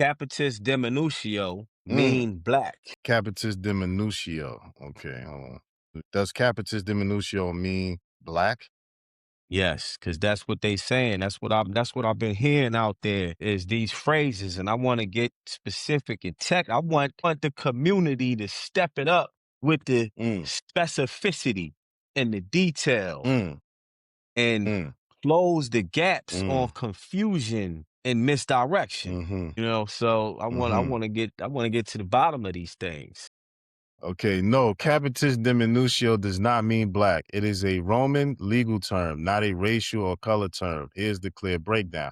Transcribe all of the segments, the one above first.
Capitis Diminutio Mm. mean black. Capitis Diminutio. Okay, hold on. Does Capitis Diminutio mean black? Yes, because that's what they saying. That's what I've been hearing out there is these phrases, and I want to get specific and tech. I want the community to step it up with the Mm, specificity and the detail mm, and mm, close the gaps on mm, confusion and misdirection. mm-hmm, So I want I mm-hmm. want to get I want to get to the bottom of these things. Okay, no, Capitis Diminutio does not mean black. It is a Roman legal term, not a racial or color term. Here's the clear breakdown.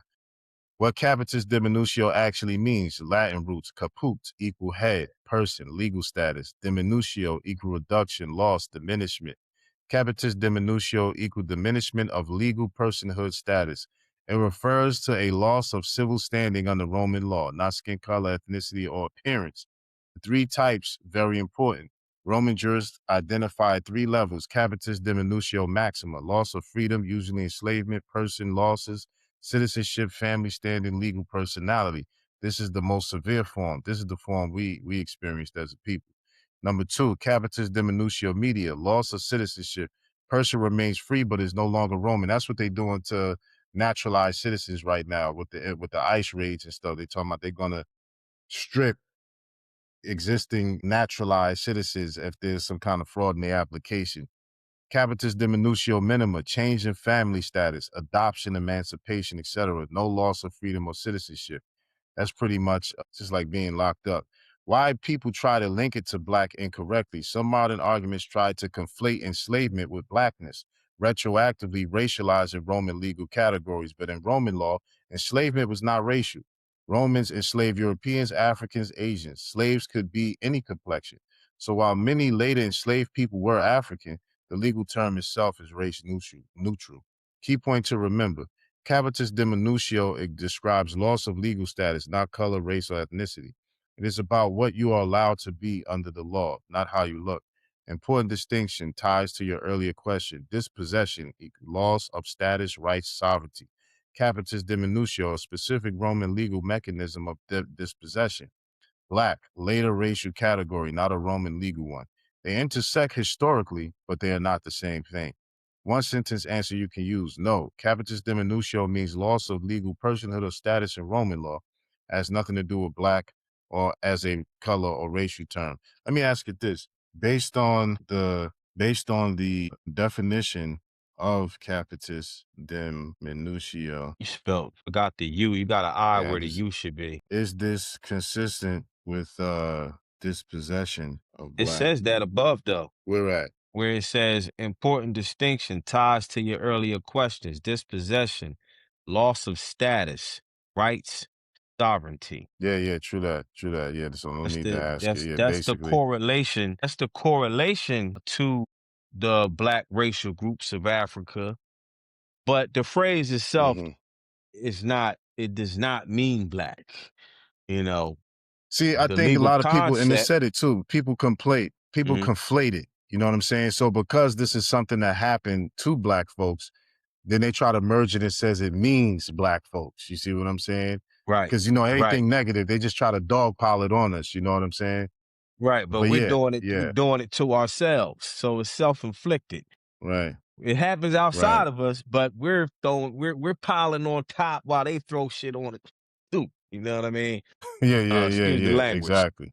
What Capitis Diminutio actually means: Latin roots, caput equal head, person, legal status, diminutio equal reduction, loss, diminishment. Capitis Diminutio equal diminishment of legal personhood status. It refers to a loss of civil standing under Roman law, not skin color, ethnicity, or appearance. The three types, very important. Roman jurists identified three levels: Capitis Diminutio maxima, loss of freedom, usually enslavement, person losses, citizenship, family standing, legal personality. This is the most severe form. This is the form we experienced as a people. Number two, Capitis Diminutio media, loss of citizenship. Person remains free but is no longer Roman. That's what they're doing to naturalized citizens right now with the ICE raids and stuff. They're talking about they're gonna strip existing naturalized citizens if there's some kind of fraud in their application. Capitis Diminutio minima, change in family status, adoption, emancipation, etc. No loss of freedom or citizenship. That's pretty much just like being locked up. Why people try to link it to black incorrectly? Some modern arguments try to conflate enslavement with blackness, retroactively racializing Roman legal categories. But in Roman law, enslavement was not racial. Romans enslaved Europeans, Africans, Asians. Slaves could be any complexion. So while many later enslaved people were African, the legal term itself is race neutral. Key point to remember: Capitis Diminutio, it describes loss of legal status, not color, race, or ethnicity. It is about what you are allowed to be under the law, not how you look. Important distinction ties to your earlier question. Dispossession, loss of status, rights, sovereignty. Capitis Diminutio, a specific Roman legal mechanism of dispossession. Black, later racial category, not a Roman legal one. They intersect historically, but they are not the same thing. One sentence answer you can use: no, Capitis Diminutio means loss of legal personhood or status in Roman law. It has nothing to do with black or as a color or racial term. Let me ask you this: based on the definition of Capitis Diminutio, You forgot the U. You got an I yeah, where the U should be. is this consistent with dispossession of It black? says that above though, Where at? where it says important distinction ties to your earlier questions: dispossession, loss of status, rights, sovereignty. Yeah, true that, true that. Yeah, so no That's need to the ask it. that's Yeah, that's the basically. correlation. That's the correlation to the black racial groups of Africa. But the phrase itself Hmm. is not. It does not mean black. You know, See, I the think a legal lot of people, and it concept. said it too, people Mhm. conflate it. You know what I'm saying? So because this is something that happened to black folks, then they try to merge it and says it means black folks. You see what I'm saying? Right, Because, right, anything negative, they just try to dogpile it on us. You know what I'm saying? right. But But we're yeah, doing it. We're yeah, doing it to ourselves. So it's self-inflicted. right, It happens right. outside of us, but we're piling on top while they throw shit on it too. You know what I mean? Excuse the Yeah, language. exactly.